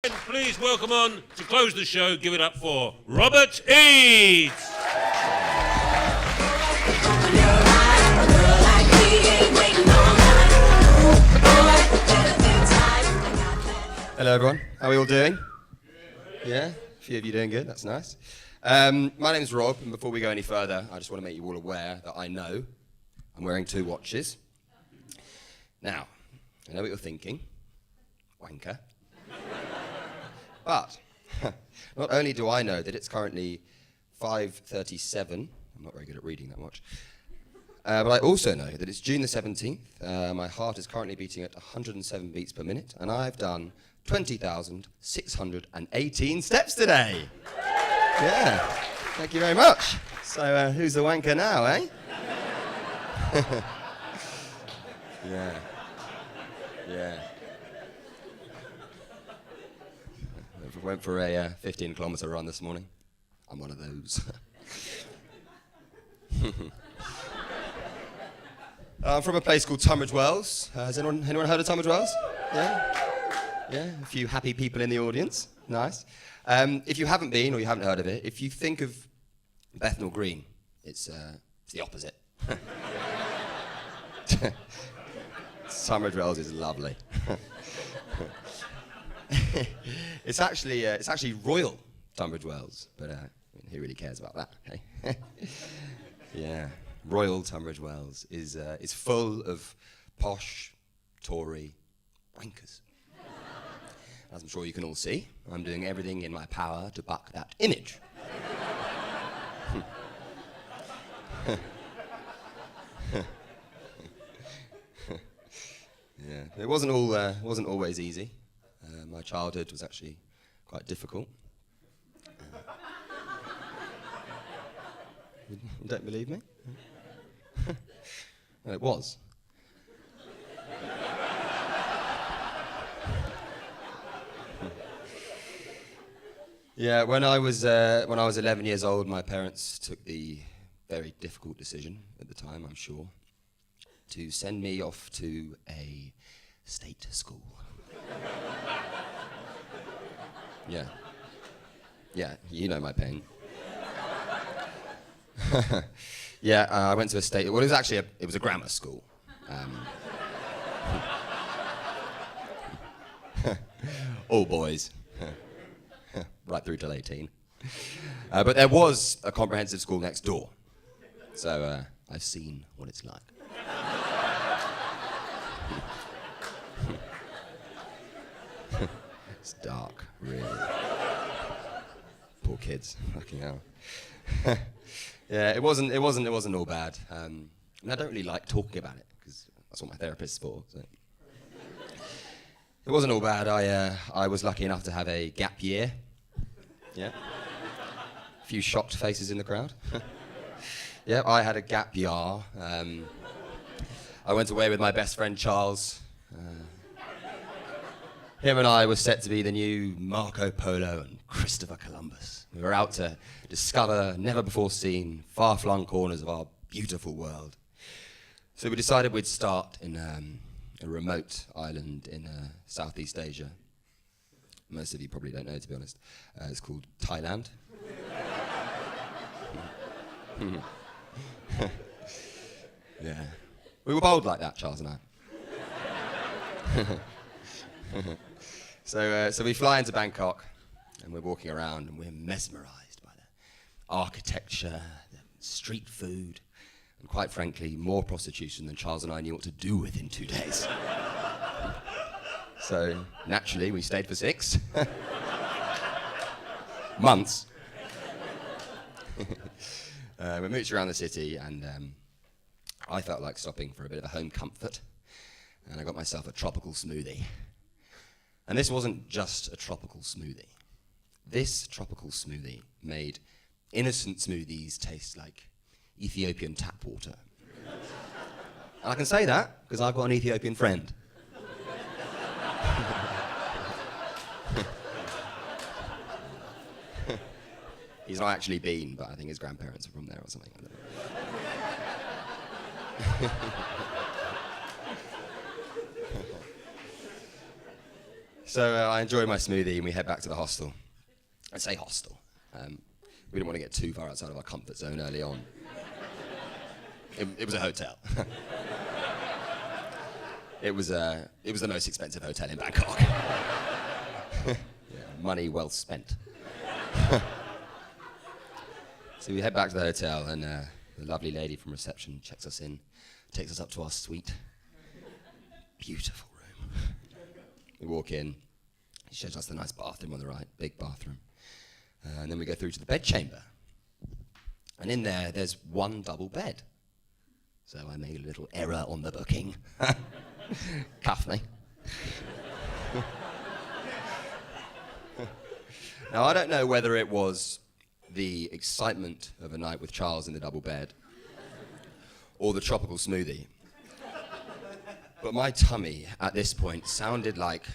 Please welcome on to close the show. Give it up for Robert Eades. Hello everyone, how are we all doing? Yeah? A few of you doing good, that's nice. My name's Rob, and before we go any further, I just want to make you all aware that I know I'm wearing 2 watches. Now, I know what you're thinking, wanker. But, not only do I know that it's currently 5:37, I'm not very good at reading that much, but I also know that it's June the 17th, my heart is currently beating at 107 beats per minute, and I've done 20,618 steps today. Yeah, thank you very much. So, who's the wanker now, eh? Yeah. Went for a 15-kilometre run this morning. I'm one of those. I'm from a place called Tunbridge Wells. Has anyone heard of Tunbridge Wells? Yeah, a few happy people in the audience. Nice. If you haven't been or you haven't heard of it, if you think of Bethnal Green, it's the opposite. Tunbridge Wells is lovely. It's actually Royal Tunbridge Wells, but who really cares about that? Okay? Yeah, Royal Tunbridge Wells is full of posh Tory wankers. As I'm sure you can all see, I'm doing everything in my power to buck that image. Yeah, it wasn't always easy. My childhood was actually quite difficult. You don't believe me? Well, it was. Yeah, when I was 11 years old, my parents took the very difficult decision at the time, I'm sure, to send me off to a state school. Yeah, you know my pain. Yeah, I went to a state. Well, it was a grammar school. All boys, right through till 18. But there was a comprehensive school next door, so I've seen what it's like. It's dark, really. Poor kids, fucking hell. Yeah, it wasn't all bad. And I don't really like talking about it because that's what my therapist's for. So. It wasn't all bad. I was lucky enough to have a gap year. Yeah. A few shocked faces in the crowd. Yeah, I had a gap year. I went away with my best friend Charles. Him and I were set to be the new Marco Polo and Christopher Columbus. We were out to discover never-before-seen, far-flung corners of our beautiful world. So we decided we'd start in a remote island in Southeast Asia. Most of you probably don't know, to be honest. It's called Thailand. Yeah. We were bold like that, Charles and I. So we fly into Bangkok, and we're walking around, and we're mesmerised by the architecture, the street food, and quite frankly, more prostitution than Charles and I knew what to do with in 2 days. So naturally, we stayed for 6 months. We mooched around the city, and I felt like stopping for a bit of a home comfort, and I got myself a tropical smoothie. And this wasn't just a tropical smoothie. This tropical smoothie made innocent smoothies taste like Ethiopian tap water. And I can say that because I've got an Ethiopian friend. He's not actually been, but I think his grandparents are from there or something. I don't know. So I enjoy my smoothie and we head back to the hostel. I say hostel. We didn't want to get too far outside of our comfort zone early on. It was a hotel. It was the most expensive hotel in Bangkok. Yeah, money well spent. So we head back to the hotel and the lovely lady from reception checks us in, takes us up to our suite. Beautiful room. We walk in, she shows us the nice bathroom on the right, big bathroom. And then we go through to the bedchamber. And in there, there's one double bed. So I made a little error on the booking. Cuff me. Now, I don't know whether it was the excitement of a night with Charles in the double bed or the tropical smoothie, but my tummy at this point sounded like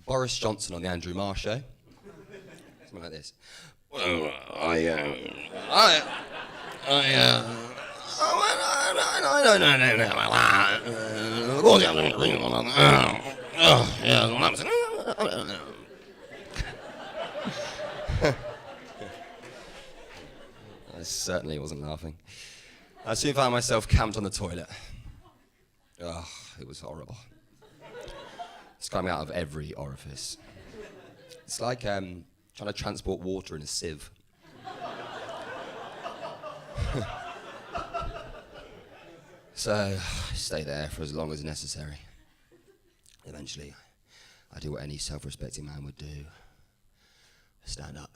Boris Johnson on the Andrew Marr show. Something like this. Well, I certainly wasn't laughing. I soon found myself camped on the toilet. Oh, it was horrible. It's coming out of every orifice. It's like trying to transport water in a sieve. So I stay there for as long as necessary. Eventually, I do what any self-respecting man would do. Stand up,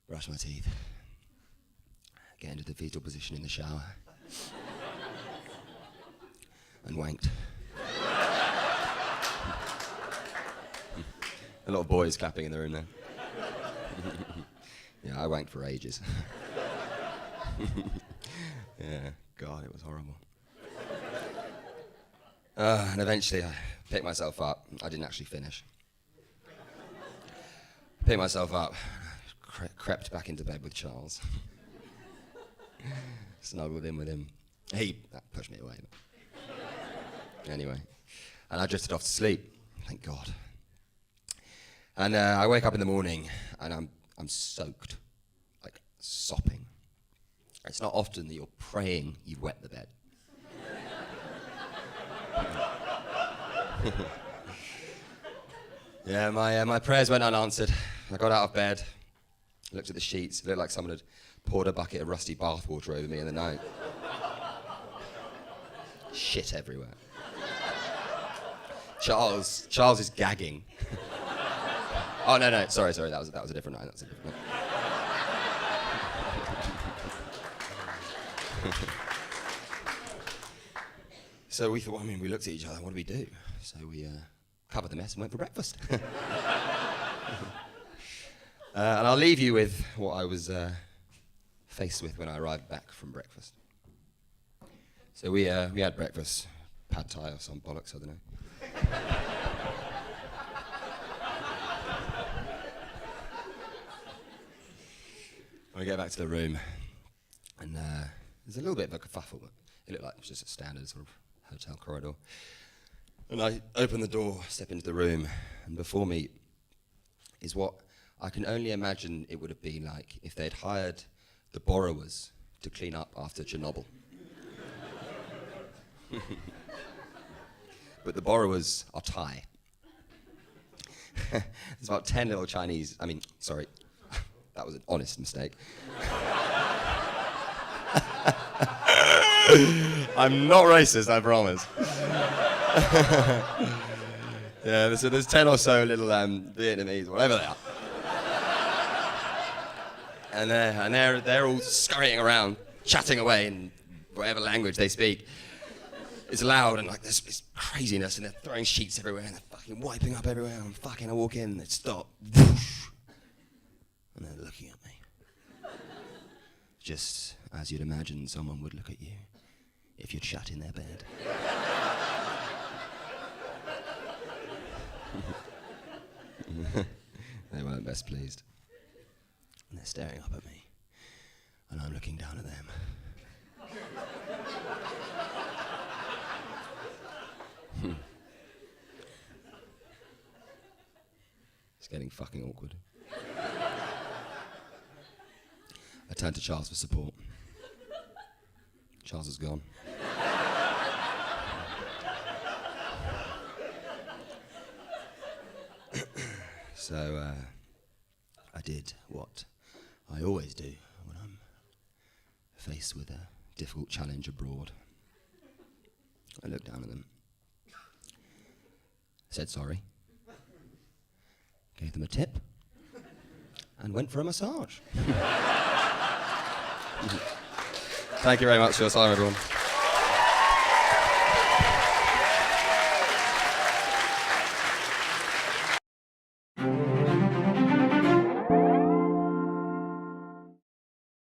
brush my teeth, get into the fetal position in the shower, and wanked. A lot of boys clapping in the room there. Yeah, I wanked for ages. Yeah, God, it was horrible. And eventually I picked myself up. I didn't actually finish. Picked myself up, crept back into bed with Charles. Snuggled in with him. He pushed me away. Anyway, and I drifted off to sleep, thank God. And I wake up in the morning and I'm soaked, like sopping. It's not often that you're praying you've wet the bed. Yeah, my prayers went unanswered. I got out of bed, looked at the sheets. It looked like someone had poured a bucket of rusty bathwater over me in the night. Shit everywhere. Charles is gagging. Oh no, sorry, that was a different night. That's a different night. So we thought, we looked at each other, what do we do? So we covered the mess and went for breakfast. And I'll leave you with what I was faced with when I arrived back from breakfast. So we had breakfast, pad thai or some bollocks, I don't know. We get back to the room, and there's a little bit of a kerfuffle, but it looked like it was just a standard sort of hotel corridor. And I open the door, step into the room, and before me is what I can only imagine it would have been like if they'd hired the borrowers to clean up after Chernobyl. But the borrowers are Thai. There's about 10 little Chinese, that was an honest mistake. I'm not racist, I promise. Yeah, so there's 10 or so little Vietnamese, whatever they are. And they're all scurrying around, chatting away in whatever language they speak. It's loud and like there's this craziness and they're throwing sheets everywhere and they're fucking wiping up everywhere and I walk in and they stop. Whoosh, and they're looking at me. Just as you'd imagine someone would look at you if you'd shut in their bed. They weren't best pleased. And they're staring up at me. And I'm looking down at them. getting fucking awkward. I turned to Charles for support. Charles is gone. So I did what I always do when I'm faced with a difficult challenge abroad. I looked down at them, said sorry, gave them a tip, and went for a massage. Thank you very much for your time, everyone.